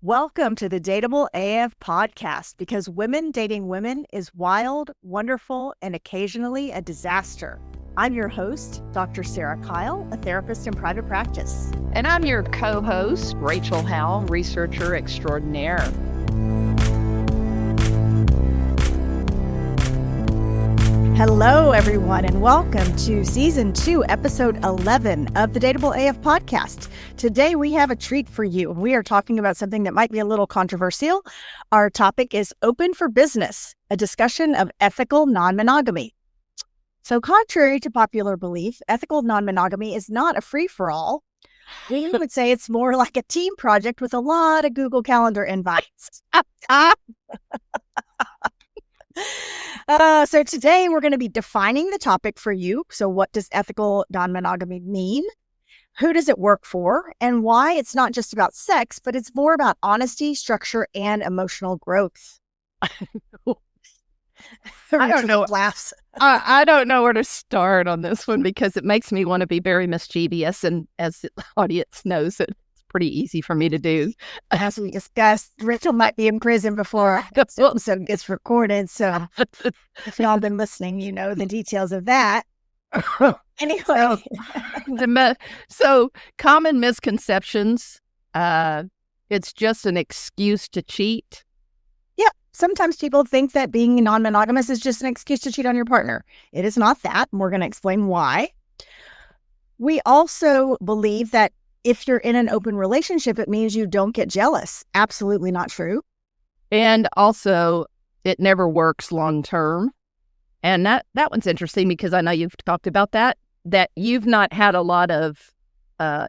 Welcome to the Dateable AF podcast, because women dating women is wild, wonderful, and occasionally a disaster. I'm your host, Dr. Sarah Kyle, a therapist in private practice. And I'm your co-host, Rachel Howell, researcher extraordinaire. Hello, everyone, and welcome to Season 2, Episode 11 of the Dateable AF podcast. Today, we have a treat for you. We are talking about something that might be a little controversial. Our topic is Open for Business, a discussion of ethical non-monogamy. So contrary to popular belief, ethical non-monogamy is not a free-for-all. We would say it's more like a team project with a lot of Google Calendar invites. So today we're going to be defining the topic for you. So what does ethical non-monogamy mean? Who does it work for? And why it's not just about sex, but it's more about honesty, structure, and emotional growth. I don't know. Laughs. I don't know where to start on this one because it makes me want to be very mischievous. And as the audience knows, it's pretty easy for me to do. As we discussed, Rachel might be in prison before this episode gets recorded. So if y'all been listening, you know the details of that. Anyway. So common misconceptions. It's just an excuse to cheat. Yeah. Sometimes people think that being non-monogamous is just an excuse to cheat on your partner. It is not that. And we're going to explain why. We also believe that if you're in an open relationship, it means you don't get jealous. Absolutely not true. And also, it never works long term. And that one's interesting because I know you've talked about that you've not had a lot of,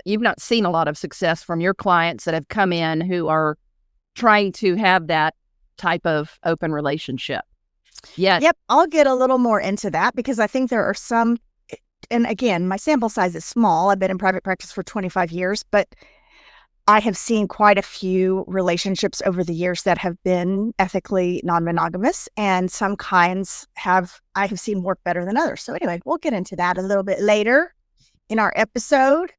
you've not seen a lot of success from your clients that have come in who are trying to have that type of open relationship. Yes. Yep. I'll get a little more into that because I think there are some. And again, my sample size is small. I've been in private practice for 25 years, but I have seen quite a few relationships over the years that have been ethically non-monogamous, and some kinds I have seen work better than others. So anyway, we'll get into that a little bit later in our episode.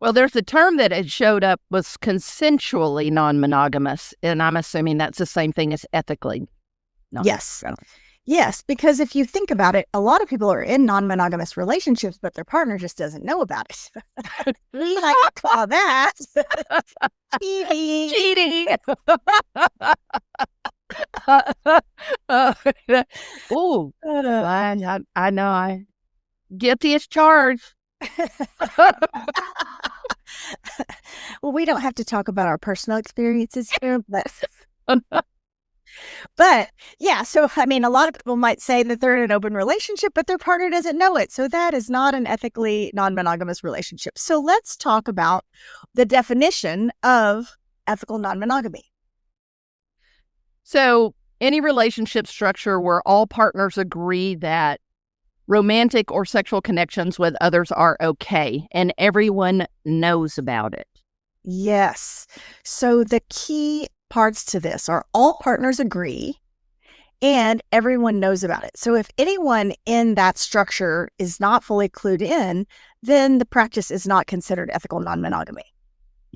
Well, there's a term that had showed up was consensually non-monogamous, and I'm assuming that's the same thing as ethically non-monogamous. Yes. Yes, because if you think about it, a lot of people are in non-monogamous relationships, but their partner just doesn't know about it. We like to call that cheating. Oh, I know. I guilty as charged. Well, we don't have to talk about our personal experiences here, But yeah, so I mean, a lot of people might say that they're in an open relationship, but their partner doesn't know it. So that is not an ethically non-monogamous relationship. So let's talk about the definition of ethical non-monogamy. So any relationship structure where all partners agree that romantic or sexual connections with others are okay and everyone knows about it. Yes. So the key parts to this are all partners agree and everyone knows about it. So if anyone in that structure is not fully clued in, then the practice is not considered ethical non-monogamy.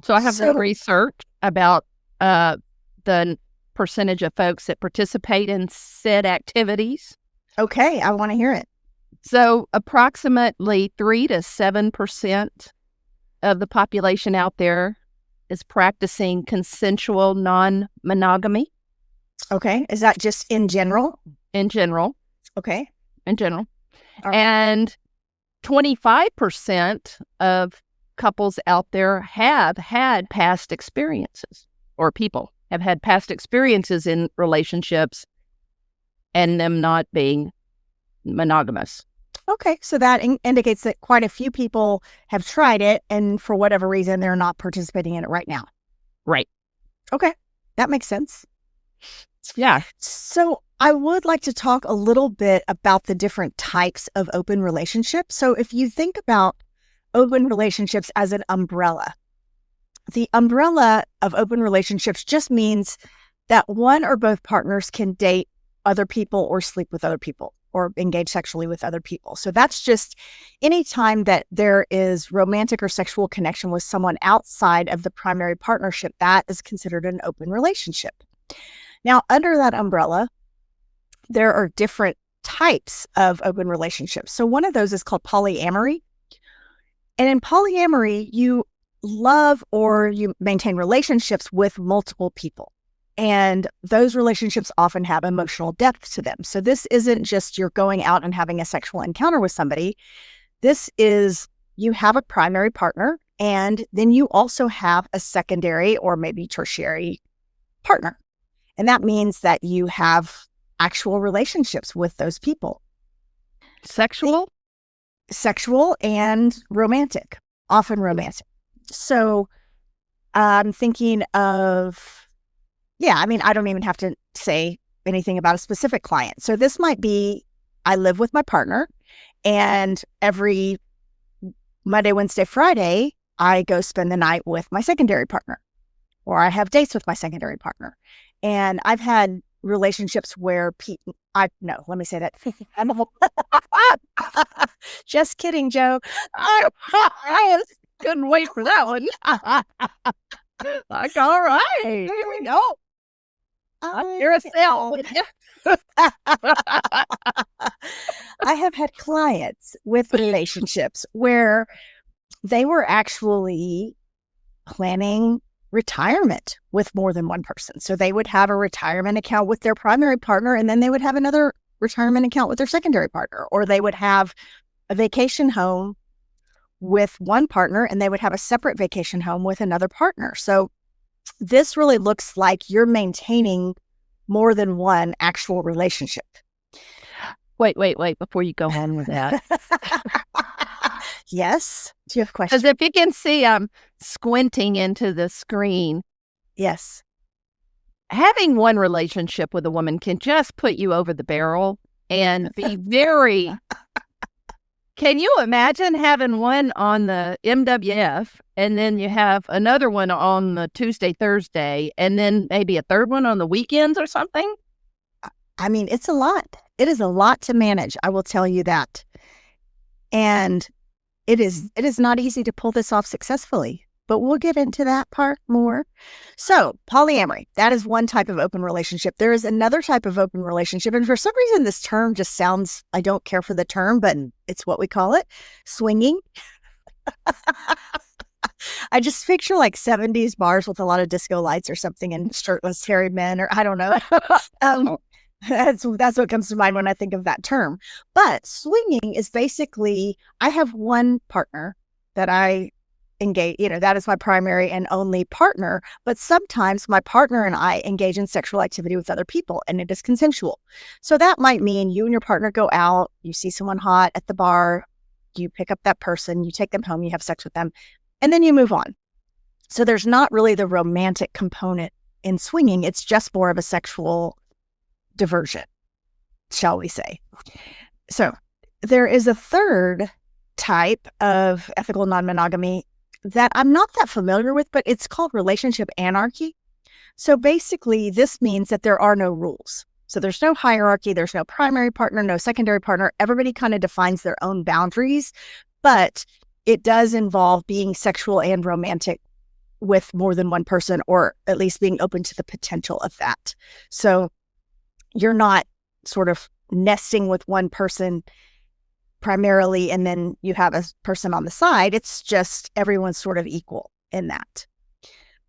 So I have some research about the percentage of folks that participate in said activities. Okay, I want to hear it. So approximately 3 to 7% of the population out there is practicing consensual non-monogamy. Okay. Is that just in general? In general. Okay. In general. Right. And 25% of couples out there have had past experiences, or people have had past experiences in relationships and them not being monogamous. Okay, so that indicates that quite a few people have tried it, and for whatever reason, they're not participating in it right now. Right. Okay, that makes sense. Yeah. So I would like to talk a little bit about the different types of open relationships. So if you think about open relationships as an umbrella, the umbrella of open relationships just means that one or both partners can date other people or sleep with other people. or engage sexually with other people. So that's just any time that there is romantic or sexual connection with someone outside of the primary partnership, that is considered an open relationship. Now, under that umbrella, there are different types of open relationships. So one of those is called polyamory. And in polyamory, you love or you maintain relationships with multiple people. And those relationships often have emotional depth to them. So this isn't just you're going out and having a sexual encounter with somebody. This is you have a primary partner, and then you also have a secondary or maybe tertiary partner. And that means that you have actual relationships with those people. Sexual And romantic, often romantic. So I'm thinking of, I don't even have to say anything about a specific client. So this might be, I live with my partner, and every Monday, Wednesday, Friday, I go spend the night with my secondary partner, or I have dates with my secondary partner. And I've had relationships where let me say that. Just kidding, Joe. I couldn't wait for that one. Like, all right, here we go. You're a cell. I have had clients with relationships where they were actually planning retirement with more than one person. So they would have a retirement account with their primary partner, and then they would have another retirement account with their secondary partner, or they would have a vacation home with one partner and they would have a separate vacation home with another partner. So this really looks like you're maintaining more than one actual relationship. Wait, before you go on with that. Yes. Do you have questions? Because if you can see, I'm squinting into the screen. Yes. Having one relationship with a woman can just put you over the barrel and be very... Can you imagine having one on the MWF and then you have another one on the Tuesday, Thursday, and then maybe a third one on the weekends or something? I mean, it's a lot. It is a lot to manage. I will tell you that. And it is not easy to pull this off successfully, but we'll get into that part more. So polyamory, that is one type of open relationship. There is another type of open relationship. And for some reason, this term just sounds, I don't care for the term, but it's what we call it, swinging. I just picture like 70s bars with a lot of disco lights or something and shirtless, hairy men, or I don't know. That's what comes to mind when I think of that term. But swinging is basically, I have one partner that I engage, that is my primary and only partner. But sometimes my partner and I engage in sexual activity with other people, and it is consensual. So that might mean you and your partner go out, you see someone hot at the bar, you pick up that person, you take them home, you have sex with them, and then you move on. So there's not really the romantic component in swinging. It's just more of a sexual diversion, shall we say. So there is a third type of ethical non-monogamy that I'm not that familiar with, but it's called relationship anarchy. So basically, this means that there are no rules. So there's no hierarchy, there's no primary partner, no secondary partner. Everybody kind of defines their own boundaries, but it does involve being sexual and romantic with more than one person, or at least being open to the potential of that. So you're not sort of nesting with one person primarily, and then you have a person on the side. It's just everyone's sort of equal in that.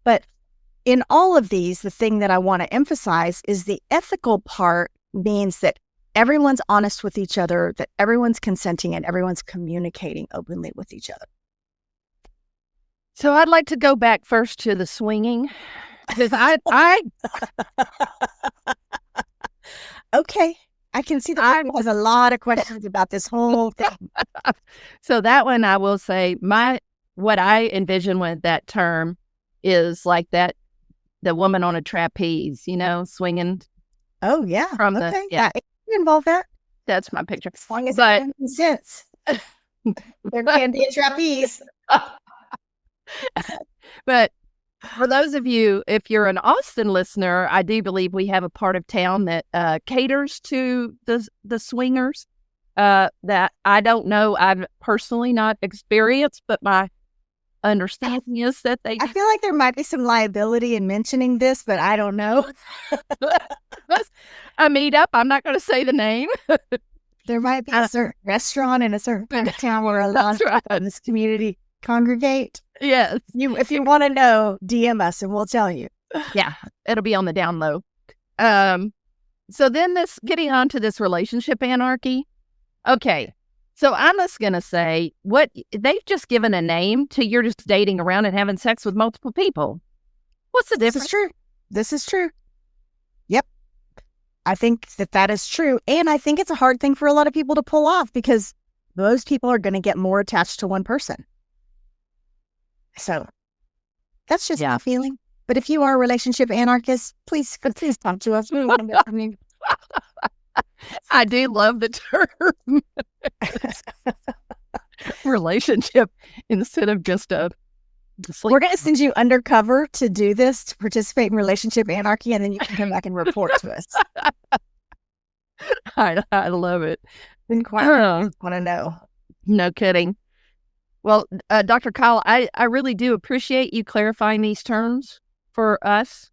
But in all of these, the thing that I want to emphasize is the ethical part means that everyone's honest with each other, that everyone's consenting, and everyone's communicating openly with each other. So I'd like to go back first to the swinging, because I Okay. I can see that has a lot of questions about this whole thing. So that one, I will say, what I envision with that term is like that, the woman on a trapeze, swinging. Oh, yeah. From okay. Yeah. It can involve that. That's my picture. As long as it makes sense. There can be a trapeze. But For those of you, if you're an Austin listener, I do believe we have a part of town that caters to the swingers. That I don't know. I've personally not experienced, but my understanding is that they. I feel like there might be some liability in mentioning this, but I don't know. A meetup. I'm not going to say the name. There might be a certain restaurant in a certain part of town where a lot of people in this community congregate. Yes. If you want to know, DM us and we'll tell you. Yeah, it'll be on the down low. So then getting on to this relationship anarchy. Okay. So I'm just going to say they've just given a name to you're just dating around and having sex with multiple people. What's the difference? This is true. Yep. I think that is true. And I think it's a hard thing for a lot of people to pull off because most people are going to get more attached to one person. So that's just my feeling. But if you are a relationship anarchist, please talk to us. We want to know. I do love the term relationship instead of just a sleep. We're going to send you undercover to do this, to participate in relationship anarchy, and then you can come back and report to us. I love it. Didn't quite want to know. No kidding. Well, Dr. Kyle, I really do appreciate you clarifying these terms for us.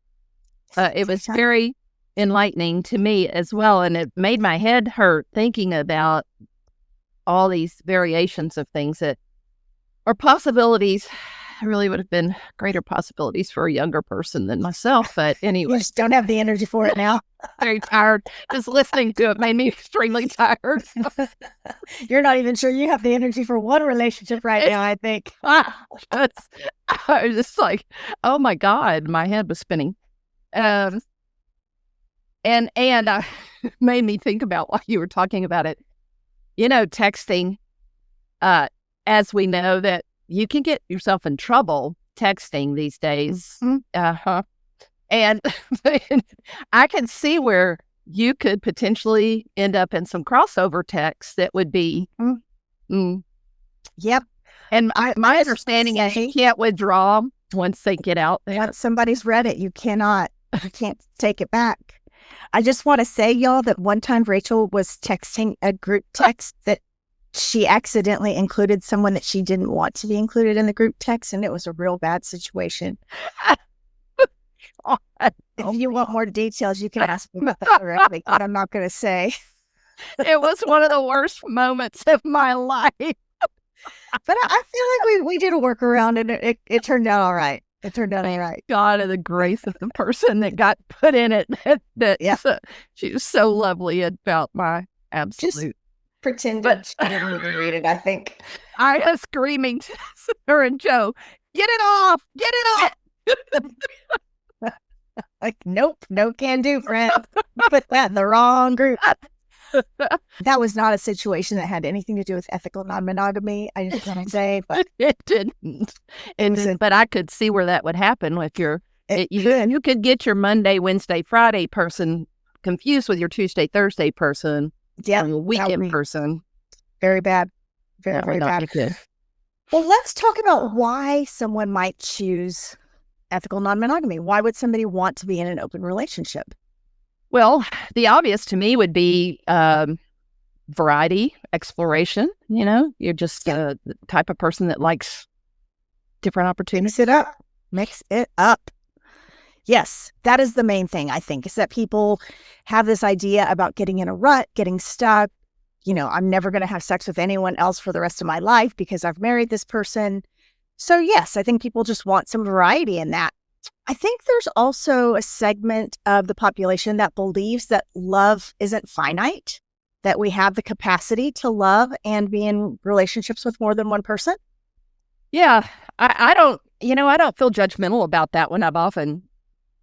It was very enlightening to me as well, and it made my head hurt thinking about all these variations of things that are possibilities. Really would have been greater possibilities for a younger person than myself, but anyway. You just don't have the energy for it now. Very tired. Just listening to it made me extremely tired. You're not even sure you have the energy for one relationship right now, I think. I was just like, oh my God, my head was spinning. And made me think about while you were talking about it, texting, as we know that you can get yourself in trouble texting these days. Mm-hmm. And I can see where you could potentially end up in some crossover texts that would be. Yep. And my understanding is you can't withdraw once they get out there. Once somebody's read it, you can't take it back. I just want to say, y'all, that one time Rachel was texting a group text that she accidentally included someone that she didn't want to be included in the group text, and it was a real bad situation. If you want more details, you can ask me about that directly, but I'm not going to say. It was one of the worst moments of my life. But I feel like we did a workaround, and it turned out all right. It turned out all right. God, of the grace of the person that got put in it. She was so lovely about my absolute. Just pretended she didn't even read it, I think. I was screaming to her and Joe, get it off! Get it off! Like, nope, no can do, friend. Put that in the wrong group. That was not a situation that had anything to do with ethical non-monogamy, I just want to say. But it didn't. But I could see where that would happen with you could get your Monday, Wednesday, Friday person confused with your Tuesday, Thursday person. Yeah, weekend person. Very bad. Very bad. Well, let's talk about why someone might choose ethical non-monogamy. Why would somebody want to be in an open relationship? Well, the obvious to me would be variety, exploration. You're just the type of person that likes different opportunities. Mix it up. Yes, that is the main thing, I think, is that people have this idea about getting in a rut, getting stuck. I'm never going to have sex with anyone else for the rest of my life because I've married this person. So yes, I think people just want some variety in that. I think there's also a segment of the population that believes that love isn't finite, that we have the capacity to love and be in relationships with more than one person. Yeah, I don't feel judgmental about that one. I've often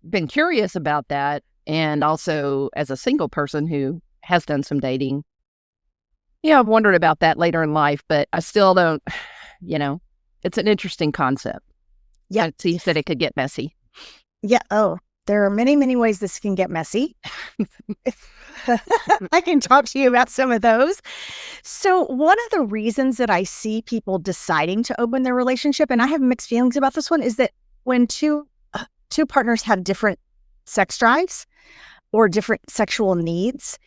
been curious about that. And also as a single person who has done some dating, I've wondered about that later in life, but I still don't, it's an interesting concept. Yeah. So you said it could get messy. Yeah. Oh, there are many, many ways this can get messy. I can talk to you about some of those. So one of the reasons that I see people deciding to open their relationship, and I have mixed feelings about this one, is that when two two partners have different sex drives or different sexual needs,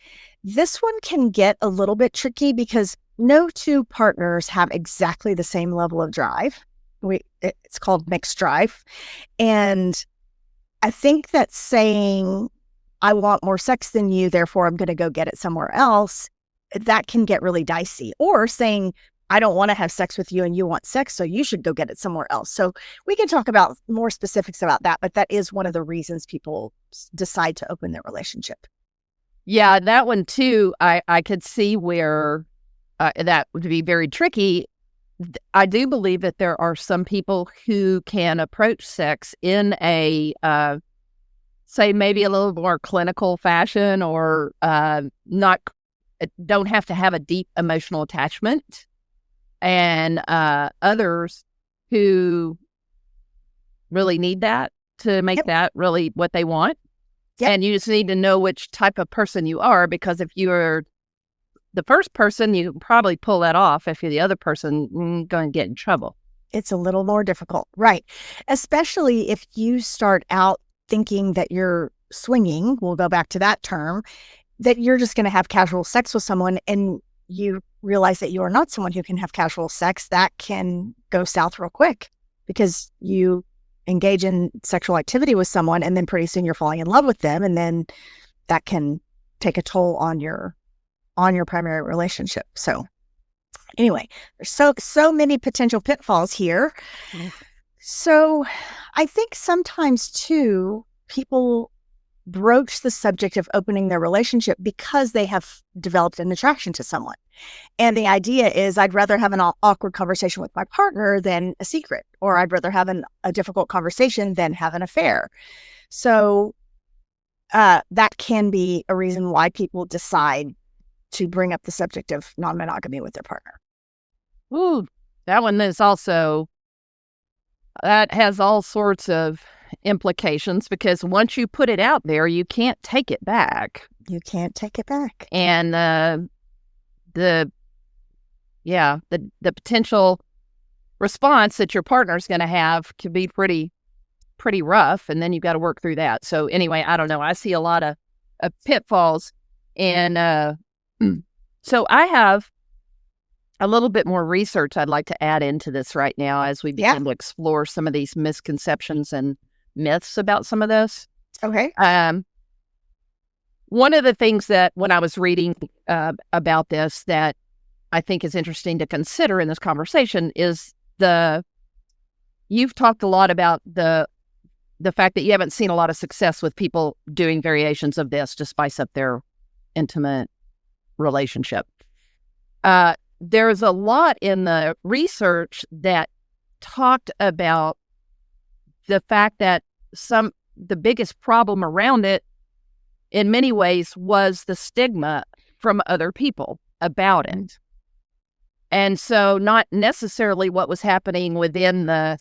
this one can get a little bit tricky because no two partners have exactly the same level of drive. It's called mixed drive. And I think that saying, I want more sex than you, therefore I'm going to go get it somewhere else, that can get really dicey. Or saying, I don't want to have sex with you and you want sex, so you should go get it somewhere else. So we can talk about more specifics about that, but that is one of the reasons people decide to open their relationship. Yeah, that one too, I could see where that would be very tricky. I do believe that there are some people who can approach sex in a, say, maybe a little more clinical fashion, or don't have to have a deep emotional attachment, and others who really need that to make that really what they want. Yep. And you just need to know which type of person you are, because if you're the first person, you can probably pull that off. If you're the other person, going to get in trouble. It's a little more difficult, right? Especially if you start out thinking that you're swinging, we'll go back to that term, that you're just going to have casual sex with someone, and you realize that you are not someone who can have casual sex. That can go south real quick because you engage in sexual activity with someone, and then pretty soon you're falling in love with them, and then that can take a toll on your primary relationship. So anyway, there's so many potential pitfalls here. So I think sometimes too, people broach the subject of opening their relationship because they have developed an attraction to someone. And the idea is, I'd rather have an awkward conversation with my partner than a secret, or I'd rather have a difficult conversation than have an affair. So that can be a reason why people decide to bring up the subject of non-monogamy with their partner. Ooh, that one is also, that has all sorts of implications, because once you put it out there, you can't take it back. You can't take it back. And the potential response that your partner's going to have could be pretty rough, and then you've got to work through that. So anyway, I don't know. I see a lot of pitfalls, and so I have a little bit more research I'd like to add into this right now as we begin to explore some of these misconceptions and myths about some of this. Okay. One of the things that when I was reading about this that I think is interesting to consider in this conversation is you've talked a lot about the fact that you haven't seen a lot of success with people doing variations of this to spice up their intimate relationship. There's a lot in the research that talked about the fact that the biggest problem around it in many ways was the stigma from other people about it. And so not necessarily what was happening within the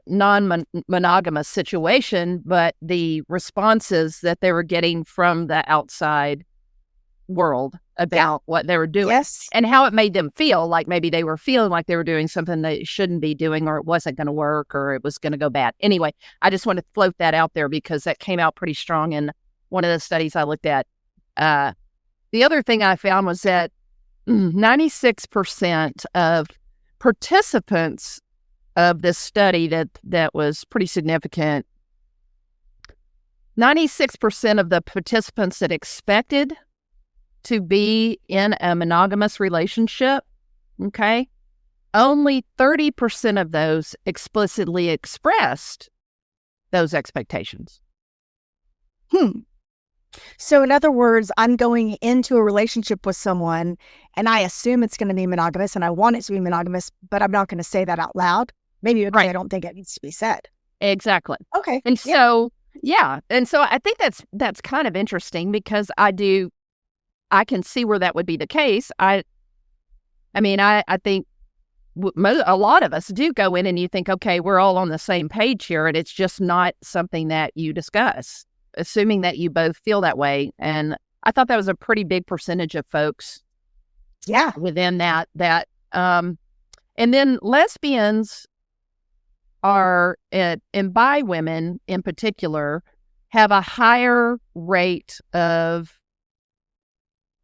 non-monogamous situation, but the responses that they were getting from the outside world about what they were doing and how it made them feel. Like maybe they were feeling like they were doing something they shouldn't be doing, or it wasn't going to work, or it was going to go bad. Anyway, I just want to float that out there because that came out pretty strong in one of the studies I looked at. The other thing I found was that 96% of participants of this study that was pretty significant, 96% of the participants that expected to be in a monogamous relationship, okay, only 30% of those explicitly expressed those expectations. So in other words, I'm going into a relationship with someone and I assume it's going to be monogamous and I want it to be monogamous, but I'm not going to say that out loud. Maybe because I don't think it needs to be said. Exactly. Okay. And so, and so I think that's kind of interesting because I can see where that would be the case. I think a lot of us do go in and you think, okay, we're all on the same page here, and it's just not something that you discuss, assuming that you both feel that way. And I thought that was a pretty big percentage of folks. Within that, and then lesbians are, and bi women in particular, have a higher rate of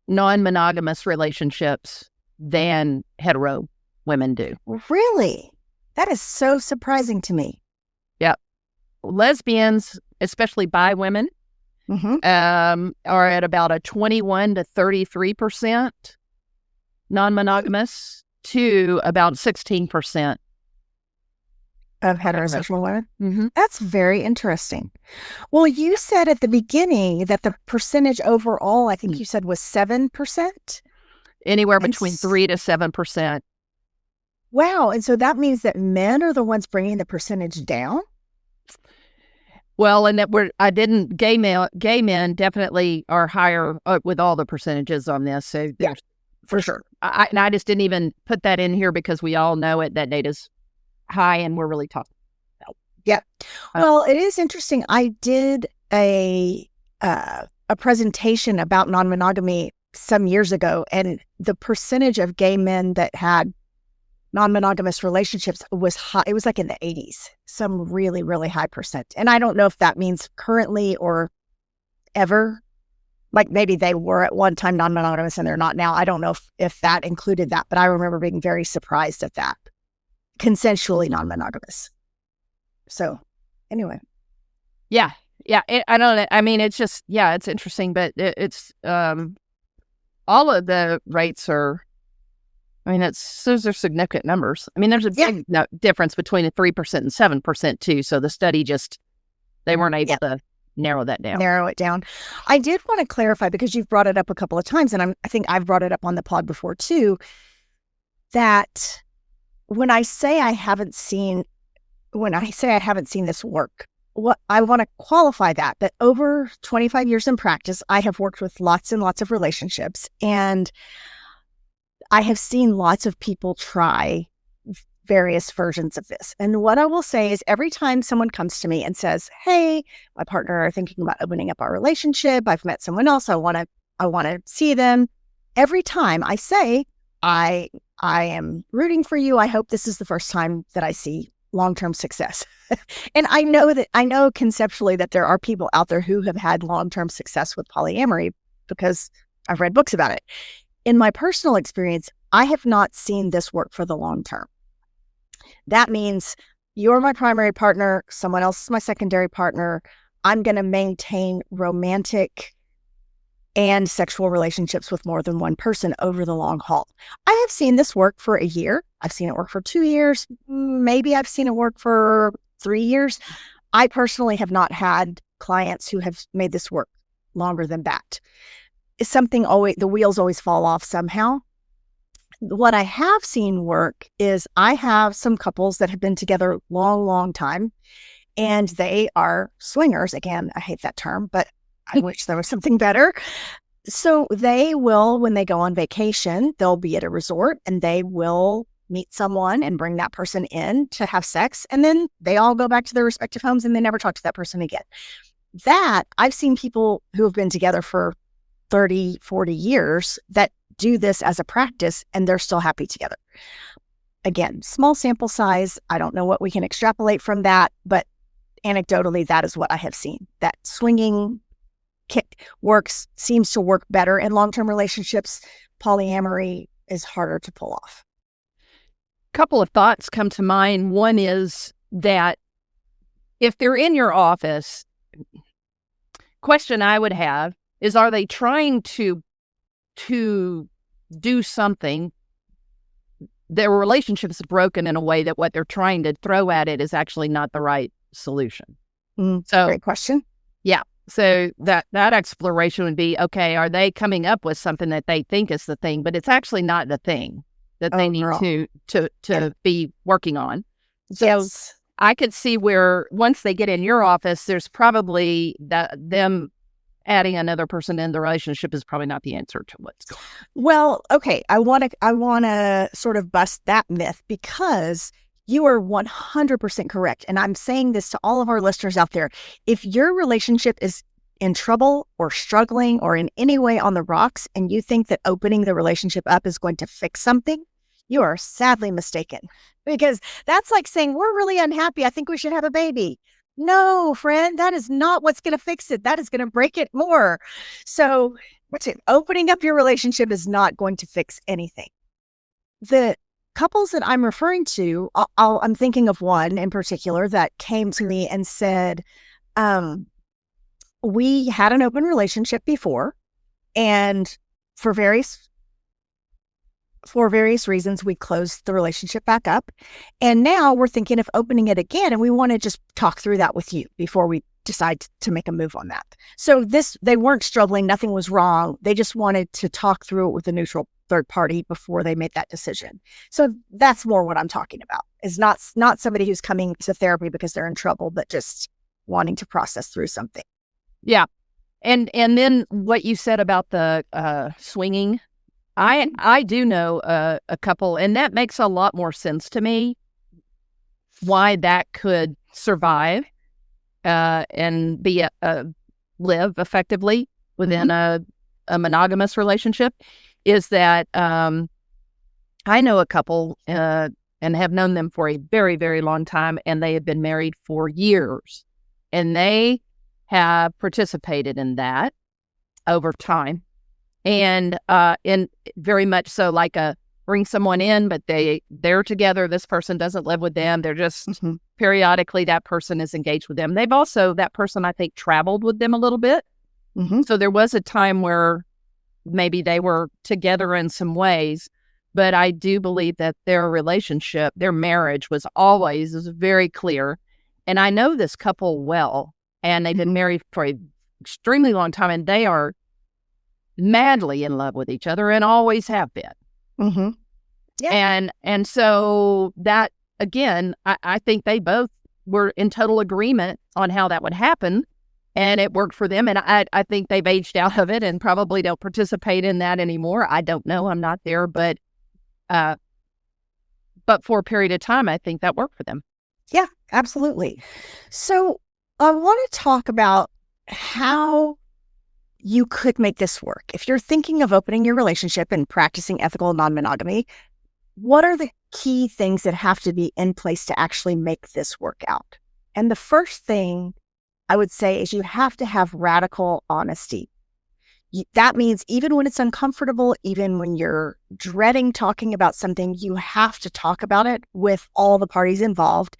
non-monogamous relationships than hetero women do. Really? That is so surprising to me. Yep. Lesbians, especially bi women, are at about a 21 to 33% non-monogamous to about 16% of heterosexual women. That's very interesting. Well, you said at the beginning that the percentage overall, I think you said, was 7%? Anywhere between 3 to 7%. Wow. And so that means that men are the ones bringing the percentage down? Well, and that gay men definitely are higher with all the percentages on this. So yeah, for sure. And I just didn't even put that in here because we all know it. That data's high, and we're really talking about. Yep. Well, it is interesting. I did a presentation about non-monogamy some years ago, and the percentage of gay men that had non-monogamous relationships was high. It was like in the 80s, some really, really high percent. And I don't know if that means currently or ever. Like maybe they were at one time non-monogamous and they're not now. I don't know if that included that, but I remember being very surprised at that. Consensually non-monogamous. So anyway. Yeah. I don't know. I mean, it's just, it's interesting, but it's all of the rates are, I mean, those are significant numbers. I mean, there's a big difference between a 3% and 7% too. So the study they weren't able to narrow that down. Narrow it down. I did want to clarify, because you've brought it up a couple of times, and I think I've brought it up on the pod before too, that when I say I haven't seen this work, what I want to qualify that over 25 years in practice, I have worked with lots and lots of relationships, and I have seen lots of people try various versions of this. And what I will say is every time someone comes to me and says, hey, my partner are thinking about opening up our relationship, I've met someone else, I want to see them. Every time I say, I am rooting for you. I hope this is the first time that I see long-term success. And I know conceptually that there are people out there who have had long-term success with polyamory because I've read books about it. In my personal experience, I have not seen this work for the long term. That means you're my primary partner, someone else is my secondary partner. I'm going to maintain romantic and sexual relationships with more than one person over the long haul. I have seen this work for a year. I've seen it work for 2 years. Maybe I've seen it work for 3 years. I personally have not had clients who have made this work longer than that. The wheels always fall off somehow. What I have seen work is I have some couples that have been together a long, long time, and they are swingers. Again, I hate that term, but I wish there was something better. So they will, when they go on vacation, they'll be at a resort and they will meet someone and bring that person in to have sex. And then they all go back to their respective homes and they never talk to that person again. That I've seen people who have been together for 30, 40 years that do this as a practice and they're still happy together. Again, small sample size. I don't know what we can extrapolate from that, but anecdotally, that is what I have seen. That swinging seems to work better in long-term relationships. Polyamory is harder to pull off. A couple of thoughts come to mind. One is that if they're in your office, question I would have is, are they trying to do something? Their relationship is broken in a way that what they're trying to throw at it is actually not the right solution. So great question. Yeah. So that exploration would be, okay, are they coming up with something that they think is the thing, but it's actually not the thing that they need to be working on? So yes. I could see where once they get in your office, there's probably them adding another person in the relationship is probably not the answer to what's going on. Well, okay. I want to sort of bust that myth, because you are 100% correct. And I'm saying this to all of our listeners out there. If your relationship is in trouble or struggling or in any way on the rocks, and you think that opening the relationship up is going to fix something, You are sadly mistaken, because that's like saying, we're really unhappy. I think we should have a baby. No, friend, that is not what's going to fix it. That is going to break it more. So opening up your relationship is not going to fix anything. The couples that I'm referring to, I'm thinking of one in particular that came to me and said, we had an open relationship before, and for various reasons, we closed the relationship back up. And now we're thinking of opening it again. And we want to just talk through that with you before we decide to make a move on that. So they weren't struggling. Nothing was wrong. They just wanted to talk through it with a neutral third party before they made that decision. So that's more what I'm talking about, is not somebody who's coming to therapy because they're in trouble, but just wanting to process through something. Yeah. And then what you said about the swinging, I do know a couple, and that makes a lot more sense to me, why that could survive and be live effectively within a monogamous relationship, is that I know a couple and have known them for a very, very long time, and they have been married for years, and they have participated in that over time. And in very much so, like bring someone in, but they're together. This person doesn't live with them. They're just periodically that person is engaged with them. They've also, that person, I think, traveled with them a little bit. So there was a time where maybe they were together in some ways, but I do believe that their relationship, their marriage was very clear. And I know this couple well, and they've been married for an extremely long time, and they are madly in love with each other and always have been. Yeah. And so that, again, I think they both were in total agreement on how that would happen, and it worked for them. And I think they've aged out of it and probably don't participate in that anymore. I don't know. I'm not there, but for a period of time, I think that worked for them. Yeah, absolutely. So I want to talk about how you could make this work. If you're thinking of opening your relationship and practicing ethical non-monogamy, what are the key things that have to be in place to actually make this work out? And the first thing I would say is you have to have radical honesty. That means even when it's uncomfortable, even when you're dreading talking about something, you have to talk about it with all the parties involved.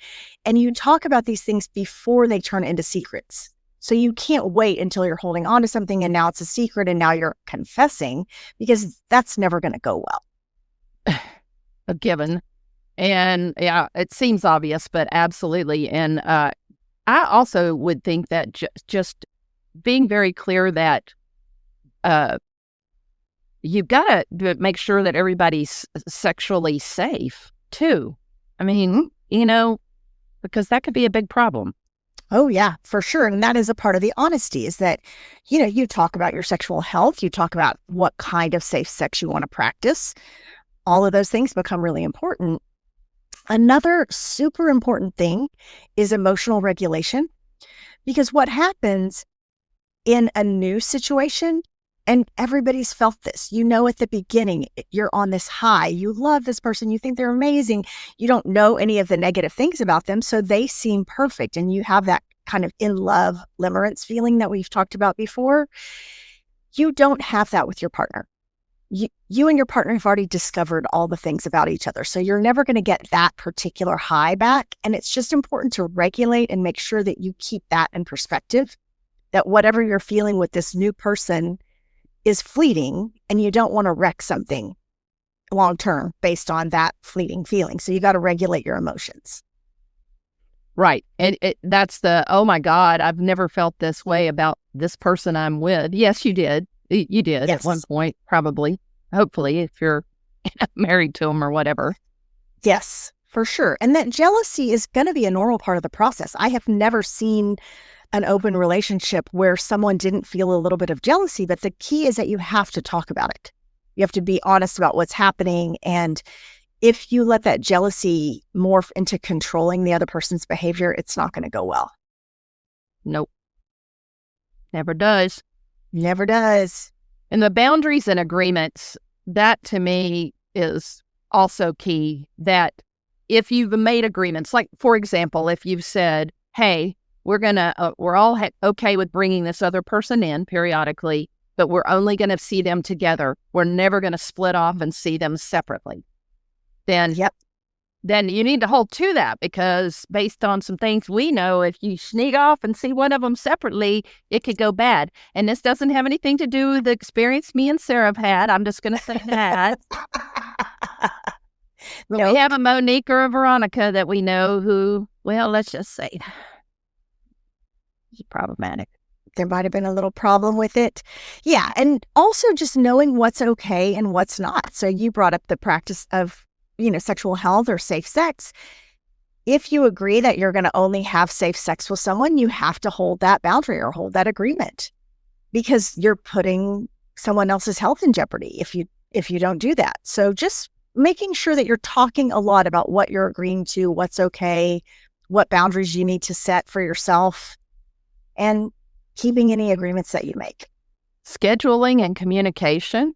And you talk about these things before they turn into secrets. So you can't wait until you're holding on to something and now it's a secret and now you're confessing, because that's never going to go well. A given. And yeah, it seems obvious, but absolutely. And I also would think that just being very clear that you've got to make sure that everybody's sexually safe too. I mean, because that could be a big problem. Oh, yeah, for sure. And that is a part of the honesty, is that, you talk about your sexual health, you talk about what kind of safe sex you want to practice. All of those things become really important. Another super important thing is emotional regulation, because what happens in a new situation, and everybody's felt this, at the beginning, you're on this high, you love this person, you think they're amazing, you don't know any of the negative things about them, so they seem perfect, and you have that kind of in love limerence feeling that we've talked about before. You don't have that with your partner. You and your partner have already discovered all the things about each other, so you're never going to get that particular high back, and it's just important to regulate and make sure that you keep that in perspective, that whatever you're feeling with this new person is fleeting, and you don't want to wreck something long term based on that fleeting feeling. So you got to regulate your emotions. Right. And that's oh my God, I've never felt this way about this person I'm with. Yes, you did. You did Yes. At one point, probably, hopefully, if you're married to them or whatever. Yes, for sure. And that jealousy is going to be a normal part of the process. I have never seen an open relationship where someone didn't feel a little bit of jealousy, but the key is that you have to talk about it. You have to be honest about what's happening. And if you let that jealousy morph into controlling the other person's behavior, it's not going to go well. Nope. Never does. Never does. And the boundaries and agreements, that to me is also key, that if you've made agreements, like, for example, if you've said, hey, we're all okay with bringing this other person in periodically, but we're only going to see them together. We're never going to split off and see them separately. Then you need to hold to that, because based on some things we know, if you sneak off and see one of them separately, it could go bad. And this doesn't have anything to do with the experience me and Sarah have had. I'm just going to say that. Nope. We have a Monique or a Veronica that we know who, well, let's just say it's problematic. There might have been a little problem with it. Yeah. And also just knowing what's okay and what's not. So you brought up the practice of, sexual health or safe sex. If you agree that you're going to only have safe sex with someone, you have to hold that boundary or hold that agreement, because you're putting someone else's health in jeopardy if you don't do that. So just making sure that you're talking a lot about what you're agreeing to, what's okay, what boundaries you need to set for yourself, and keeping any agreements that you make. Scheduling and communication.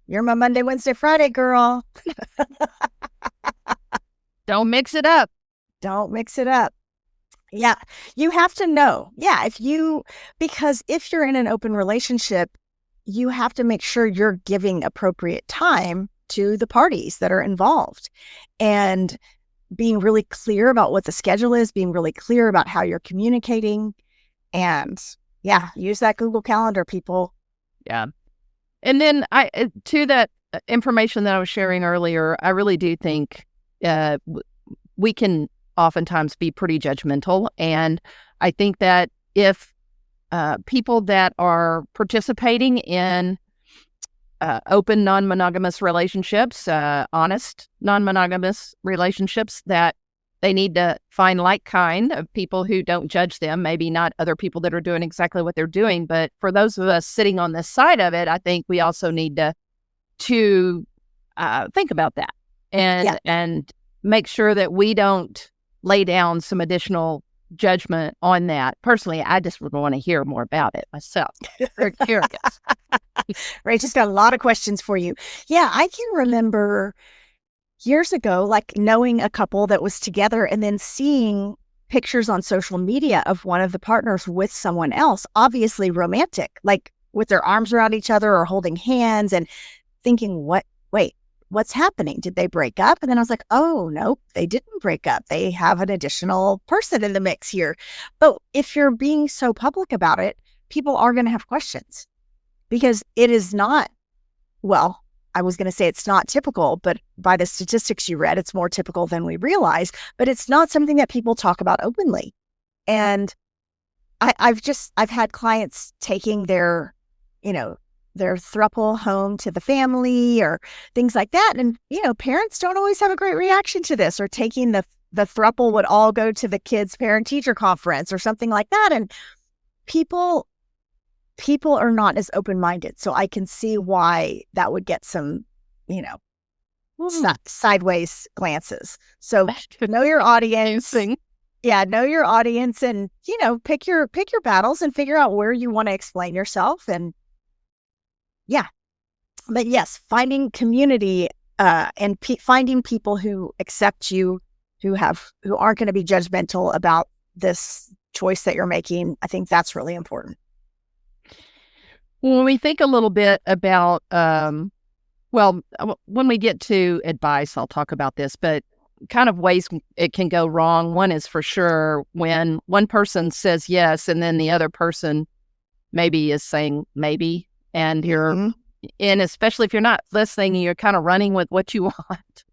You're my Monday, Wednesday, Friday girl. Don't mix it up. Don't mix it up. Yeah. You have to know. Yeah. Because if you're in an open relationship, you have to make sure you're giving appropriate time to the parties that are involved, and being really clear about what the schedule is, being really clear about how you're communicating, and use that Google Calendar, people. Yeah. And then to that information that I was sharing earlier, I really do think we can oftentimes be pretty judgmental. And I think that if people that are participating in open non-monogamous relationships, honest non-monogamous relationships, that they need to find like kind of people who don't judge them, maybe not other people that are doing exactly what they're doing. But for those of us sitting on this side of it, I think we also need to think about that and make sure that we don't lay down some additional judgment on that. Personally, I just would want to hear more about it myself. Very curious. Rachel's got a lot of questions for you. Yeah, I can remember years ago, like knowing a couple that was together and then seeing pictures on social media of one of the partners with someone else, obviously romantic, like with their arms around each other or holding hands, and thinking, what's happening? Did they break up? And then I was like, oh, nope, they didn't break up. They have an additional person in the mix here. But if you're being so public about it, people are going to have questions, because it is not, well, I was going to say it's not typical, but by the statistics you read, it's more typical than we realize, but it's not something that people talk about openly. And I've had clients taking their throuple home to the family or things like that. And, parents don't always have a great reaction to this, or taking the throuple would all go to the kids' parent-teacher conference or something like that. And people are not as open-minded. So I can see why that would get some, sideways glances. So know your audience. Yeah, know your audience, and, pick your battles and figure out where you want to explain yourself. And but yes, finding community and finding people who accept you, who aren't going to be judgmental about this choice that you're making. I think that's really important. When we think a little bit about, when we get to advice, I'll talk about this, but kind of ways it can go wrong. One is for sure when one person says yes, and then the other person maybe is saying maybe, and you're, and especially if you're not listening, you're kind of running with what you want.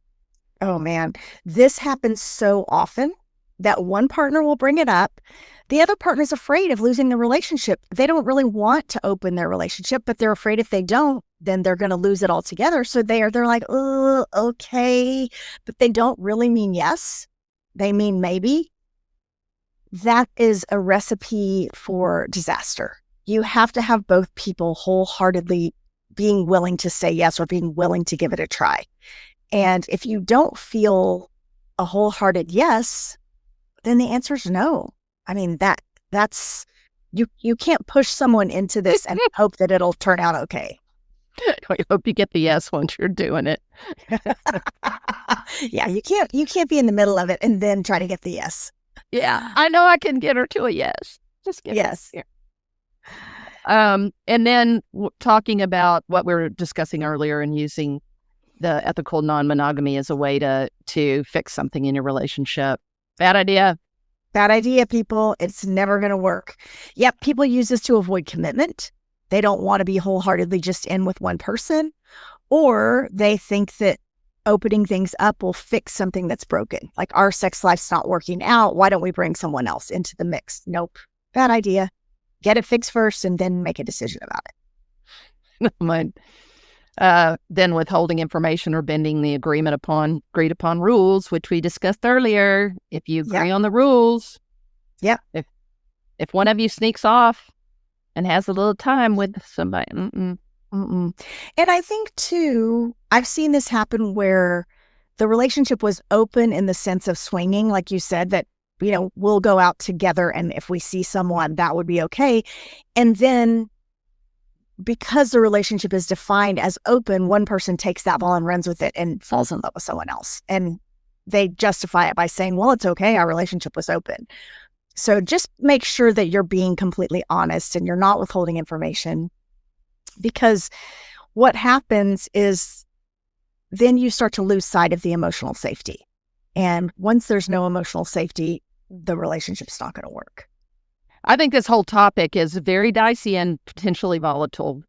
Oh man, this happens so often that one partner will bring it up. The other partner's afraid of losing the relationship. They don't really want to open their relationship, but they're afraid if they don't, then they're going to lose it altogether. So they're like, oh, okay. But they don't really mean yes. They mean maybe. That is a recipe for disaster. You have to have both people wholeheartedly being willing to say yes or being willing to give it a try. And if you don't feel a wholehearted yes, then the answer is no. I mean, that's you can't push someone into this and hope that it'll turn out okay. I hope you get the yes once you're doing it. Yeah, you can't be in the middle of it and then try to get the yes. Yeah, I know I can get her to a yes. Just get yes. Her. And then talking about what we were discussing earlier and using the ethical non-monogamy as a way to fix something in your relationship. Bad idea. Bad idea, people. It's never going to work. Yep, people use this to avoid commitment. They don't want to be wholeheartedly just in with one person, or they think that opening things up will fix something that's broken. Like our sex life's not working out. Why don't we bring someone else into the mix? Nope. Bad idea. Get it fixed first and then make a decision about it. Mine. Then withholding information or bending the agreed upon rules, which we discussed earlier. If you agree on the rules, if one of you sneaks off and has a little time with somebody, And I think too, I've seen this happen where the relationship was open in the sense of swinging, like you said, that we'll go out together, and if we see someone, that would be okay. And then, because the relationship is defined as open, one person takes that ball and runs with it and falls in love with someone else. And they justify it by saying, well, it's okay, our relationship was open. So just make sure that you're being completely honest and you're not withholding information, because what happens is then you start to lose sight of the emotional safety. And once there's no emotional safety, the relationship's not going to work. I think this whole topic is very dicey and potentially volatile.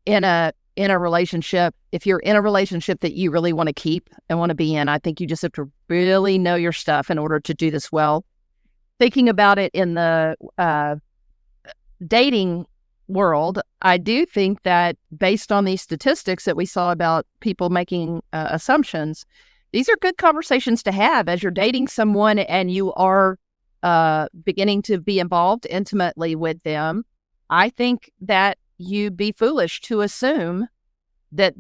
In a relationship, if you're in a relationship that you really want to keep and want to be in, I think you just have to really know your stuff in order to do this well. Thinking about it in the dating world, I do think that based on these statistics that we saw about people making assumptions, these are good conversations to have as you're dating someone and you are beginning to be involved intimately with them. I think that you'd be foolish to assume that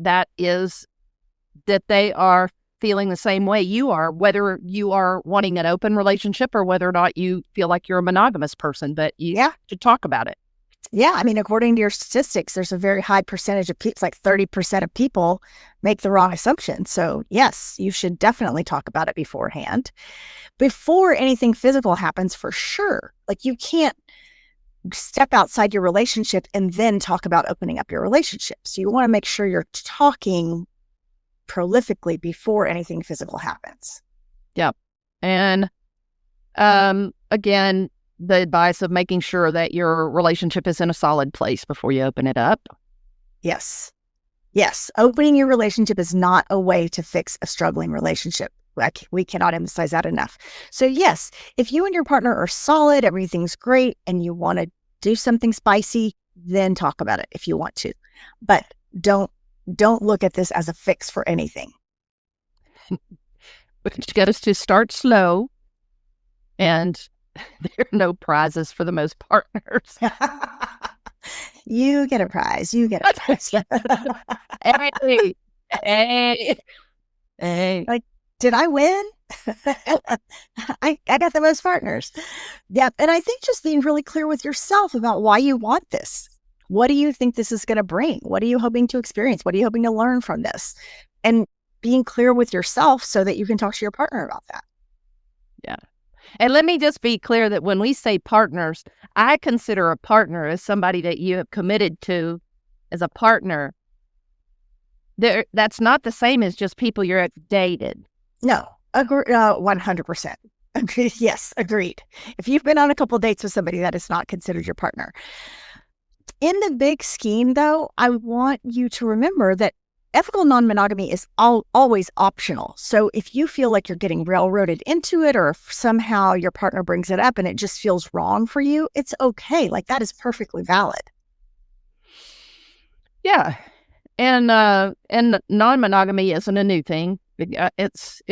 they are feeling the same way you are, whether you are wanting an open relationship or whether or not you feel like you're a monogamous person, but you should talk about it. Yeah, I mean, according to your statistics, there's a very high percentage of people, it's like 30% of people make the wrong assumption. So yes, you should definitely talk about it beforehand. Before anything physical happens, for sure. Like you can't step outside your relationship and then talk about opening up your relationship. So you want to make sure you're talking prolifically before anything physical happens. Yeah. And again, the advice of making sure that your relationship is in a solid place before you open it up. Yes. Yes. Opening your relationship is not a way to fix a struggling relationship. Like we cannot emphasize that enough. So yes, if you and your partner are solid, everything's great, and you want to do something spicy, then talk about it if you want to. But don't look at this as a fix for anything. Which goes to start slow, and there are no prizes for the most partners. You get a prize. You get a prize. Hey. Like, did I win? I got the most partners. Yeah. And I think just being really clear with yourself about why you want this. What do you think this is going to bring? What are you hoping to experience? What are you hoping to learn from this? And being clear with yourself so that you can talk to your partner about that. Yeah. And let me just be clear that when we say partners, I consider a partner as somebody that you have committed to as a partner. That's not the same as just people you're dated. No, 100%. Agreed. Yes, agreed. If you've been on a couple dates with somebody, that is not considered your partner. In the big scheme, though, I want you to remember that ethical non-monogamy is always optional. So if you feel like you're getting railroaded into it, or if somehow your partner brings it up and it just feels wrong for you, it's okay. Like that is perfectly valid. Yeah. And non-monogamy isn't a new thing. It's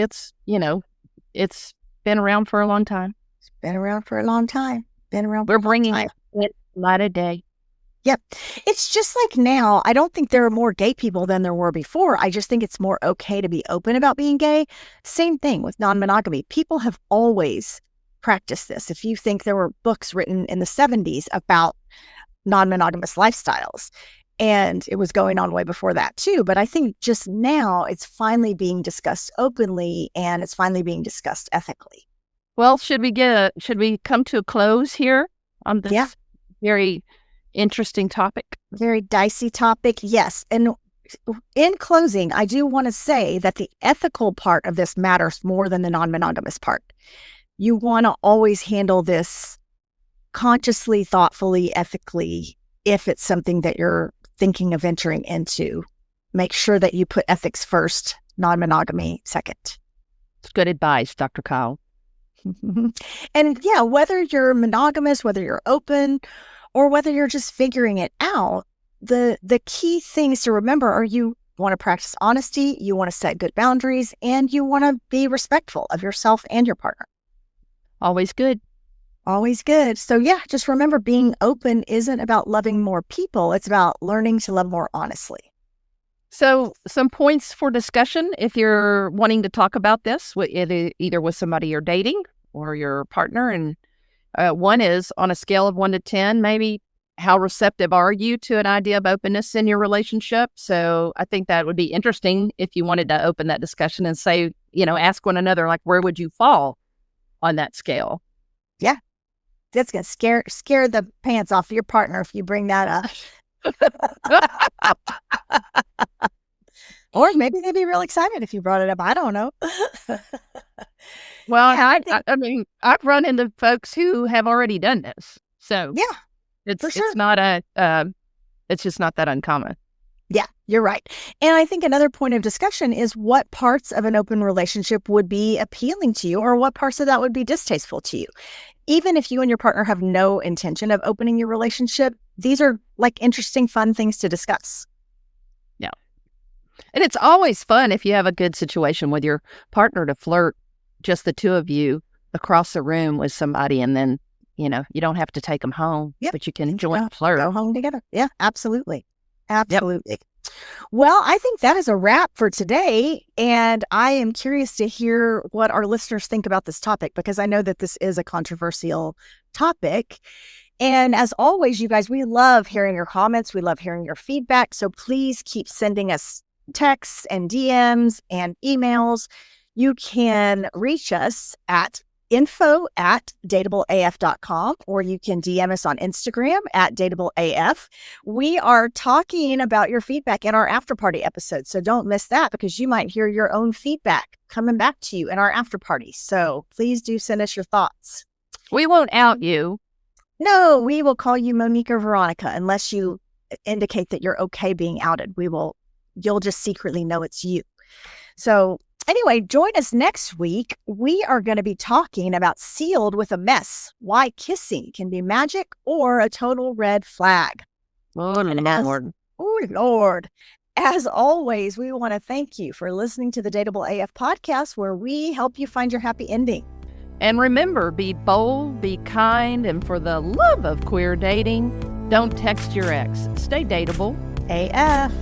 been around for a long time. It's been around for a long time. We're bringing it light of day. Yep. It's just like now, I don't think there are more gay people than there were before. I just think it's more okay to be open about being gay. Same thing with non-monogamy. People have always practiced this. If you think there were books written in the 70s about non-monogamous lifestyles, And it was going on way before that too. But I think just now it's finally being discussed openly and it's finally being discussed ethically. Well, should we come to a close here on this very interesting topic? Very dicey topic. Yes. And in closing, I do want to say that the ethical part of this matters more than the non-monogamous part. You want to always handle this consciously, thoughtfully, ethically, if it's something that you're thinking of entering into. Make sure that you put ethics first, non-monogamy second. It's good advice, Dr. Kyle. And yeah, whether you're monogamous, whether you're open, or whether you're just figuring it out, the key things to remember are you want to practice honesty, you want to set good boundaries, and you want to be respectful of yourself and your partner. Always good. Always good. So yeah, just remember being open isn't about loving more people. It's about learning to love more honestly. So some points for discussion if you're wanting to talk about this, either with somebody you're dating or your partner. And one is on a scale of 1 to 10, maybe how receptive are you to an idea of openness in your relationship? So I think that would be interesting if you wanted to open that discussion and say, ask one another, like, where would you fall on that scale? Yeah. That's going to scare the pants off your partner if you bring that up. Or maybe they'd be real excited if you brought it up. I don't know. Well, yeah, I mean, I've run into folks who have already done this. So yeah, it's sure. It's just not that uncommon. Yeah, you're right. And I think another point of discussion is what parts of an open relationship would be appealing to you or what parts of that would be distasteful to you. Even if you and your partner have no intention of opening your relationship, these are like interesting, fun things to discuss. Yeah. And it's always fun if you have a good situation with your partner to flirt, just the two of you across the room with somebody, and then, you don't have to take them home, but you can join flirt. Go home together. Yeah, absolutely. Absolutely. Yep. Well, I think that is a wrap for today. And I am curious to hear what our listeners think about this topic, because I know that this is a controversial topic. And as always, you guys, we love hearing your comments. We love hearing your feedback. So please keep sending us texts and DMs and emails. You can reach us at info@dateableaf.com, or you can DM us on Instagram @dateableaf. We are talking about your feedback in our after party episode. So don't miss that, because you might hear your own feedback coming back to you in our after party. So please do send us your thoughts. We won't out you. No, we will call you Monique or Veronica unless you indicate that you're okay being outed. You'll just secretly know it's you. So anyway, join us next week. We are going to be talking about Sealed with a Mess, why kissing can be magic or a total red flag. Oh, Lord. Oh, Lord. As always, we want to thank you for listening to the Dateable AF podcast, where we help you find your happy ending. And remember, be bold, be kind, and for the love of queer dating, don't text your ex. Stay dateable. AF.